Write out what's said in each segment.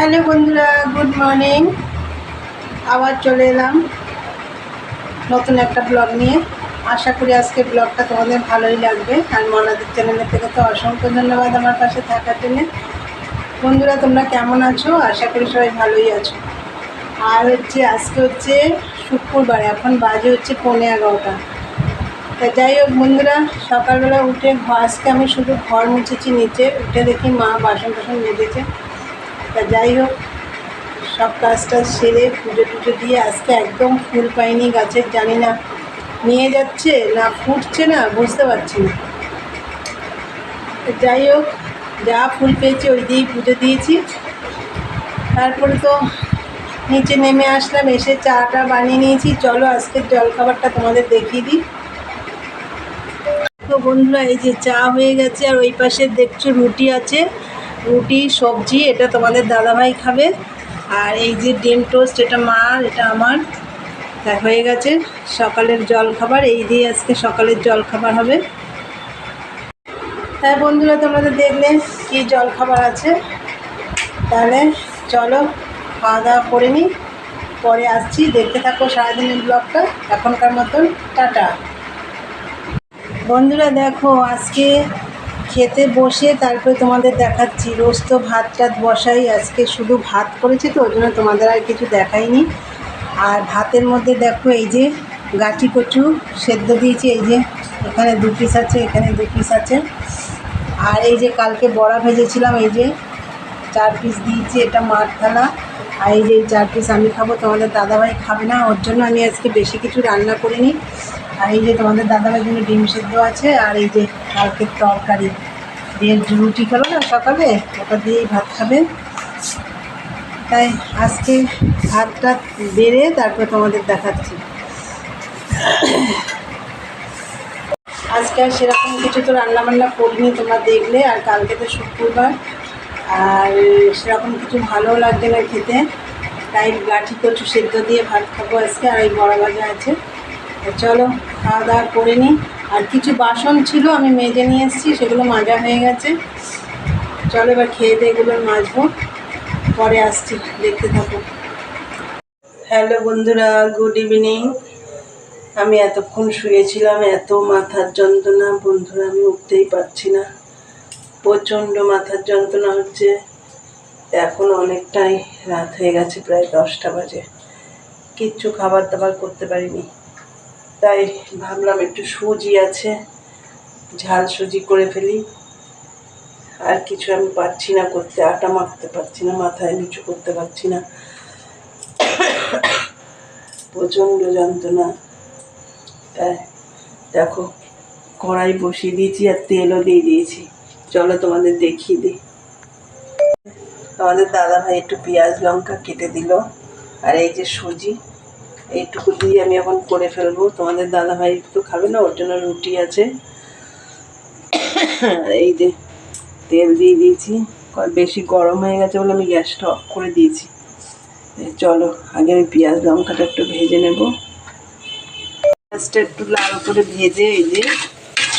Hello বন্ধুরা, good morning. আবার চলে এলাম নতুন একটা ব্লগ নিয়ে। আশা করি আজকের ব্লগটা তোমাদের ভালোই লাগবে। আর মনাদের চ্যানেলের থেকে তো অসংখ্য ধন্যবাদ আমার পাশে থাকার জন্য। বন্ধুরা, তোমরা কেমন আছো? আশা করি সবাই ভালোই আছো। আর আজকে শুক্রবার, এখন বাজে 11:15। তা যাই হোক বন্ধুরা, সকালবেলা উঠে আজকে আমি শুধু ঘর মুছেছি। নিচে উঠে দেখি মা বাসন টাসন মেজেছে। তা যাই হোক, সব কাজটা সেরে পুজো টুজো দিয়ে আজকে একদম ফুল পাইনি গাছের, জানি না নিয়ে যাচ্ছে না ফুটছে না, বুঝতে পারছি না। যাই হোক, যা ফুল পেয়েছি ওই দিয়েই পুজো দিয়েছি। তারপরে তো নিচে নেমে আসলাম, এসে চাটা বানিয়ে নিয়েছি। চলো আজকের জলখাবারটা তোমাদের দেখিয়ে দিই। তো বন্ধুরা, এই যে চা হয়ে গেছে, আর ওই পাশে দেখছো রুটি আছে, রুটি সবজি, এটা তোমাদের দাদাভাই খাবে। আর এই যে ডিম টোস্ট, এটা মার, এটা আমার। তা হয়ে গেছে সকালের জলখাবার। এই দিয়ে আজকে সকালের জলখাবার হবে। তাই বন্ধুরা, তোমাদের দেখলে কী জলখাবার আছে। তাহলে চলো খাওয়া দাওয়া করে নিই, পরে আসছি। দেখতে থাকো সারাদিনের ব্লগটা। এখনকার মতন টাটা। বন্ধুরা দেখো, আজকে খেতে বসে তারপরে তোমাদের দেখাচ্ছি। রোজ তো ভাত টাত বসাই, আজকে শুধু ভাত করেছি, তো ওই জন্য তোমাদের আর কিছু দেখাইনি। আর ভাতের মধ্যে দেখো, এই যে গাঠি কচু সেদ্ধ দিয়েছি। এই যে এখানে 2 পিস আছে, এখানে 2 পিস আছে। আর এই যে কালকে বড়া ভেজেছিলাম, এই যে 4 পিস দিয়েছি, এটা মার থালা। আর এই যে 4 পিস আমি খাবো, তোমাদের দাদাভাই খাবে না, ওর জন্য আমি আজকে বেশি কিছু রান্না করিনি। আর এই যে তোমাদের দাদাভাইয়ের জন্য ডিম সেদ্ধ আছে। আর এই যে কালকের তরকারি দিয়ে রুটি খেলো না সকালে, ওটা দিয়েই ভাত খাবে। তাই আজকে ভাতটা বেড়ে তারপর তোমাদের দেখাচ্ছি। আজকে আর সেরকম কিছু তো রান্নাবান্না করিনি, তোমরা দেখলে। আর কালকে তো শুক্রবার, আর সেরকম কিছু ভালো লাগছে না খেতে, তাই গাঠি কচু সেদ্ধ দিয়ে ভাত খাবো আজকে। আর এই বড়া ভাজা আছে। চলো খাওয়া দাওয়া করে নিই। আর কিছু বাসন ছিল আমি মেজে নিয়ে এসেছি, সেগুলো মাজা হয়ে গেছে। চলো এবার খেয়ে দিয়ে এগুলো মাজবো, পরে আসছি, দেখতে থাকো। হ্যালো বন্ধুরা, গুড ইভিনিং। আমি এতক্ষণ শুয়েছিলাম, এত মাথার যন্ত্রণা বন্ধুরা, আমি উঠতেই পারছি না। প্রচণ্ড মাথার যন্ত্রণা হচ্ছে। এখন অনেকটাই রাত হয়ে গেছে, প্রায় 10টা বাজে। কিচ্ছু খাবার দাবার করতে পারিনি, তাই ভাবলাম একটু সুজি আছে, ঝাল সুজি করে ফেলি। আর কিছু আমি পারছি না করতে, আটা মাখতে পারছি না, মাথায় নিচু করতে পারছি না, প্রচণ্ড যন্ত্রণা। তাই দেখো, কড়াই বসিয়ে দিয়েছি আর তেলও দিয়ে দিয়েছি। চলো তোমাদের দেখিয়ে দিই। তোমাদের দাদাভাই একটু পেঁয়াজ লঙ্কা কেটে দিল। আর এই যে সুজি, এইটুকু দিয়ে আমি এখন করে ফেলবো। তোমাদের দাদাভাই তো খাবে না, ওর জন্য রুটি আছে। আর এই যে তেল দিয়ে দিয়েছি, বেশি গরম হয়ে গেছে বলে আমি গ্যাসটা অফ করে দিয়েছি। চলো আগে আমি পেঁয়াজ লঙ্কাটা একটু ভেজে নেব। পেঁয়াজটা একটু লাল করে ভেজে এই যে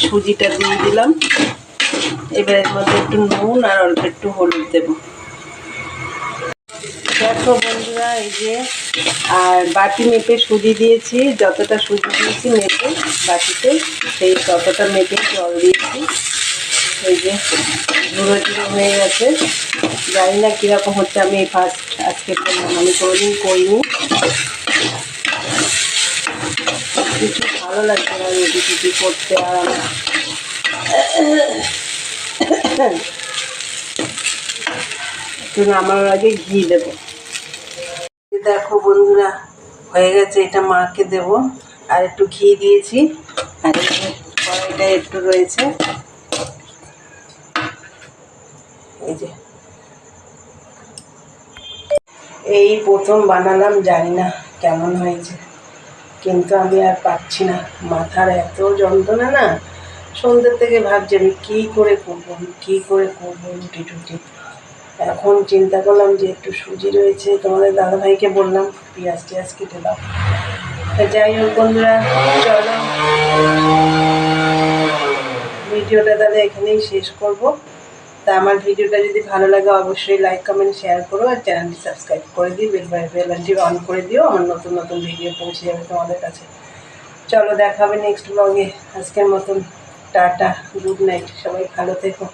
সুজিটা দিয়ে দিলাম। এবার এর মধ্যে একটু নুন আর অল্প একটু হলুদ দেবো। দেখো বন্ধুরা, এই যে আর বাটি মেপে সুজি দিয়েছি, যতটা সুজি দিয়েছি মেপে বাটিতে, সেই ততটা মেপে জল দিয়েছি। এই যে ঝুড়ো ঝুড়ো হয়ে গেছে, জানি না কীরকম হচ্ছে। আমি এই ফার্স্ট আজকে করলাম, আমি কোনোদিন করিনি। কিছু ভালো লাগছে না রুটি টুটি করতে। আর আমার আগে ঘি দেবো। দেখো বন্ধুরা, হয়ে গেছে, এটা মাকে দেব। আর একটু ঘি দিয়েছি, আর কড়াইটা একটু রয়েছে। এই যে এই প্রথম বানালাম, জানি না কেমন হয়েছে, কিন্তু আমি আর পারছি না, মাথার এত যন্ত্রণা না। সন্ধ্যের থেকে ভাবছি আমি কী করে করবো রুটি টুটি। এখন চিন্তা করলাম যে একটু সুজি রয়েছে, তোমাদের দাদাভাইকে বললাম পেঁয়াজ টিয়াজ কেটে দাও। যাই হোক বন্ধুরা, চলো ভিডিওটা তাহলে এখানেই শেষ করব। তা আমার ভিডিওটা যদি ভালো লাগে অবশ্যই লাইক কমেন্ট শেয়ার করো, আর চ্যানেলটি সাবস্ক্রাইব করে দিও, বেলটি অন করে দিও, আমার নতুন নতুন ভিডিও পৌঁছে যাবে তোমাদের কাছে। চলো দেখা হবে নেক্সট ব্লগে। আজকের মতন টাটা, গুড নাইট, সবাই ভালো থেকো।